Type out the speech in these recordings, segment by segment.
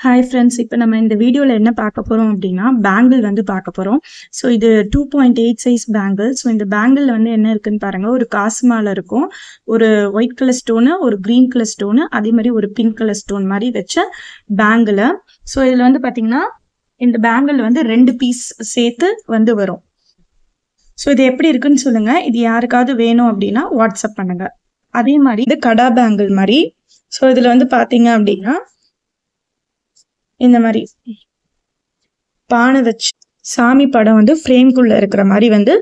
Hi friends, இப்போ நம்ம இந்த வீடியோவில் என்ன பார்க்க போகிறோம் அப்படின்னா பேங்கிள் வந்து பார்க்க போகிறோம். ஸோ இது 2.8 சைஸ் பேங்கிள். ஸோ இந்த பேங்கிளில் வந்து என்ன இருக்குன்னு பாருங்கள். ஒரு காசு மாலை இருக்கும், ஒரு ஒயிட் கலர் ஸ்டோனு, ஒரு க்ரீன் கலர் ஸ்டோனு, அதே மாதிரி ஒரு பிங்க் கலர் ஸ்டோன் மாதிரி வச்ச பேங்கிள். ஸோ இதில் வந்து பார்த்தீங்கன்னா இந்த பேங்கிள் வந்து 2 பீஸ் சேர்த்து வந்து வரும். ஸோ இது எப்படி இருக்குன்னு சொல்லுங்கள். இது யாருக்காவது வேணும் அப்படின்னா வாட்ஸ்அப் பண்ணுங்கள். அதே மாதிரி இது கடா பேங்கிள் மாதிரி. ஸோ இதில் வந்து பார்த்தீங்க அப்படின்னா இந்த மாதிரி பானை வச்சு சாமி படம் வந்து ஃப்ரேம்குள்ள இருக்கிற மாதிரி வந்து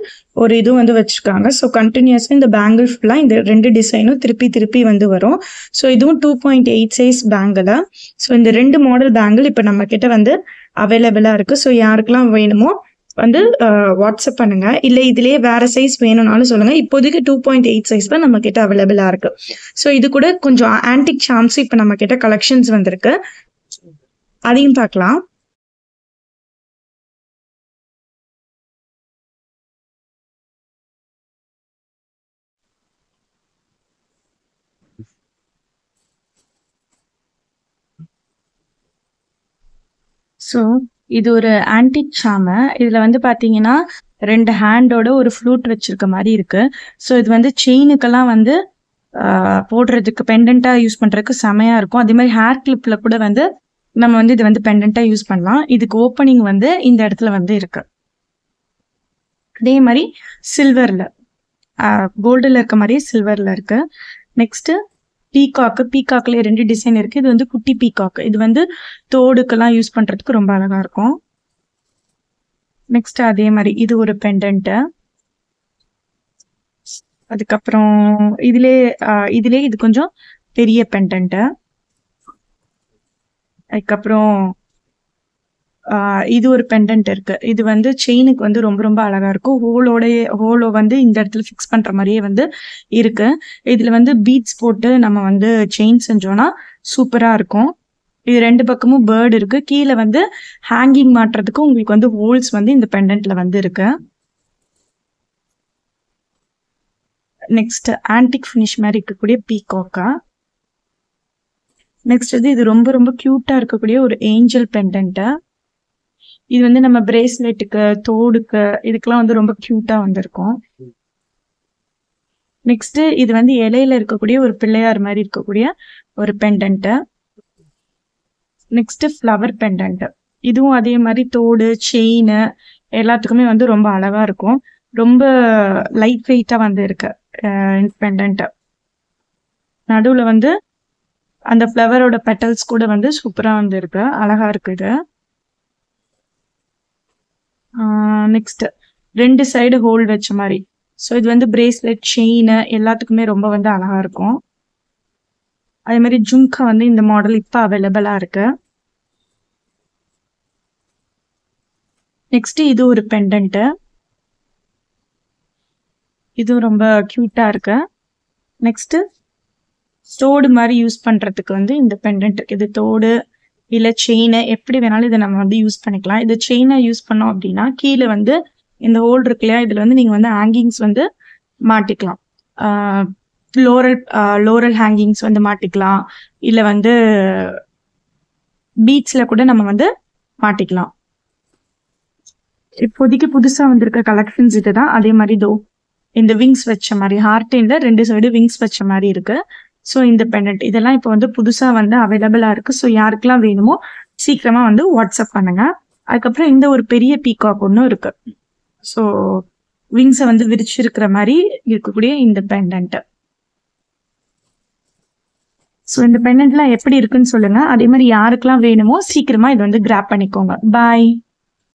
ஒரு இது வந்து வச்சிருக்காங்க. ஸோ கண்டினியூஸாக இந்த பேங்கிள் ஃபுல்லாக இந்த 2 டிசைனும் திருப்பி திருப்பி வந்து வரும். ஸோ இதுவும் 2.8 சைஸ் பேங்கிள். ஸோ இந்த 2 மாடல் பேங்கிள் இப்போ நம்ம கிட்ட வந்து அவைலபிளாக இருக்குது. ஸோ யாருக்கெல்லாம் வேணுமோ வந்து வாட்ஸ்அப் பண்ணுங்க. இல்லை இதுலேயே வேற சைஸ் வேணும்னாலும் சொல்லுங்க. இப்போதைக்கு 2.8 சைஸ் தான் நம்ம கிட்ட அவைலபிளாக இருக்கு. ஸோ இது கூட கொஞ்சம் ஆன்டிக் சாம்ஸ் இப்போ நம்ம கிட்ட கலெக்ஷன்ஸ் வந்திருக்கு, அதையும் பார்க்கலாம். ஸோ இது ஒரு ஆன்டிக் சாமை. இதுல வந்து பாத்தீங்கன்னா 2 ஹேண்டோட ஒரு ஃப்ளூட் வச்சிருக்க மாதிரி இருக்கு. ஸோ இது வந்து செயினுக்கெல்லாம் வந்து போடுறதுக்கு பெண்டண்டா யூஸ் பண்றதுக்கு செமையா இருக்கும். அதே மாதிரி ஹேர் கிளிப்ல கூட வந்து நம்ம வந்து இது வந்து பெண்டண்டா யூஸ் பண்ணலாம். இதுக்கு ஓப்பனிங் வந்து இந்த இடத்துல வந்து இருக்கு. அதே மாதிரி சில்வர்ல கோல்டுல இருக்க மாதிரியே சில்வர்ல இருக்கு. நெக்ஸ்ட் பீகாக்லயே 2 டிசைன் இருக்கு. இது வந்து குட்டி பீகாக். இது வந்து தோடுக்கெல்லாம் யூஸ் பண்றதுக்கு ரொம்ப அழகா இருக்கும். நெக்ஸ்ட் அதே மாதிரி இது ஒரு பெண்டன்ட். அதுக்கப்புறம் இதுலயே இது கொஞ்சம் பெரிய பெண்டன்ட். அதுக்கப்புறம் இது ஒரு பெண்டன்ட் இருக்கு. இது வந்து செயினுக்கு வந்து ரொம்ப ரொம்ப அழகா இருக்கும். ஹோலோ வந்து இந்த இடத்துல ஃபிக்ஸ் பண்ற மாதிரியே வந்து இருக்கு. இதுல வந்து பீட்ஸ் போட்டு நம்ம வந்து செயின் செஞ்சோம்னா சூப்பரா இருக்கும். இது 2 பக்கமும் பேர்டு இருக்கு. கீழே வந்து ஹேங்கிங் மாட்டுறதுக்கு உங்களுக்கு வந்து ஹோல்ஸ் வந்து இந்த பெண்டன்ட்ல வந்து இருக்கு. நெக்ஸ்ட் ஆன்டிக் ஃபினிஷ் மாதிரி இருக்கக்கூடிய பீகாக்கா. நெக்ஸ்ட் இது ரொம்ப ரொம்ப கியூட்டா இருக்கக்கூடிய ஒரு ஏஞ்சல் பெண்டன்ட். இது வந்து நம்ம பிரேஸ்லெட்டுக்கு, தோடுக்கு, இதுக்கெல்லாம் வந்து ரொம்ப கியூட்டா வந்திருக்கும். நெக்ஸ்ட் இது வந்து இலையில இருக்கக்கூடிய ஒரு பிள்ளையார் மாதிரி இருக்கக்கூடிய ஒரு பெண்டன்ட். Next flower pendant. இதுவும் அதே மாதிரி தோடு, செயின் எல்லாத்துக்குமே வந்து ரொம்ப அழகா இருக்கும். ரொம்ப லைட் வெயிட்டா வந்து இருக்கு பெண்டன்ட். நடுவுல வந்து அந்த ஃப்ளவரோட பெட்டல்ஸ் கூட வந்து சூப்பரா வந்து இருக்கு, அழகா இருக்கு இது. நெக்ஸ்ட் 2 சைடு ஹோல் வச்ச மாதிரி. ஸோ இது வந்து பிரேஸ்லெட், செயின் எல்லாத்துக்குமே ரொம்ப வந்து அழகா இருக்கும். அதே மாதிரி ஜும்கா வந்து இந்த மாடல் இப்போ அவைலபிளா இருக்கு. நெக்ஸ்ட் இது ஒரு பெண்டன்ட். இதுவும் ரொம்ப கியூட்டா இருக்கு. நெக்ஸ்ட் தோடு மாதிரி யூஸ் பண்றதுக்கு வந்து இந்த பெண்டன்ட் இருக்கு. இது தோடு இல்ல செயின் எப்படி வேணாலும் இதை நம்ம வந்து யூஸ் பண்ணிக்கலாம். இது செயினை யூஸ் பண்ணோம் அப்படின்னா கீழே வந்து இந்த ஹோல் இருக்கு இல்லையா, இதுல வந்து நீங்க வந்து ஹேங்கிங்ஸ் வந்து மாட்டிக்கலாம். லோரல் ஹேங்கிங்ஸ் வந்து மாட்டிக்கலாம். இல்ல வந்து பீட்ஸ்ல கூட நம்ம வந்து மாட்டிக்கலாம். இப்போதைக்கு புதுசா வந்திருக்க கலெக்ஷன்ஸ் இதுதான். அதே மாதிரி இந்த விங்ஸ் வச்ச மாதிரி ஹார்டின்ல 2 சைடு விங்ஸ் வச்ச மாதிரி இருக்கு. ஸோ இந்த பெண்டன்ட் இதெல்லாம் இப்போ வந்து புதுசா வந்து அவைலபிளா இருக்கு. ஸோ யாருக்கெல்லாம் வேணுமோ சீக்கிரமா வந்து வாட்ஸ்அப் பண்ணுங்க. அதுக்கப்புறம் இந்த ஒரு பெரிய பீகாக் ஒன்றும் இருக்கு. ஸோ விங்ஸை வந்து விரிச்சிருக்கிற மாதிரி இருக்கக்கூடிய இந்த பெண்டன்ட். ஸோ இந்த பெண்டன்ட்லாம் எப்படி இருக்குன்னு சொல்லுங்க. அதே மாதிரி யாருக்கெல்லாம் வேணுமோ சீக்கிரமா இது வந்து கிராப் பண்ணிக்கோங்க. பாய்.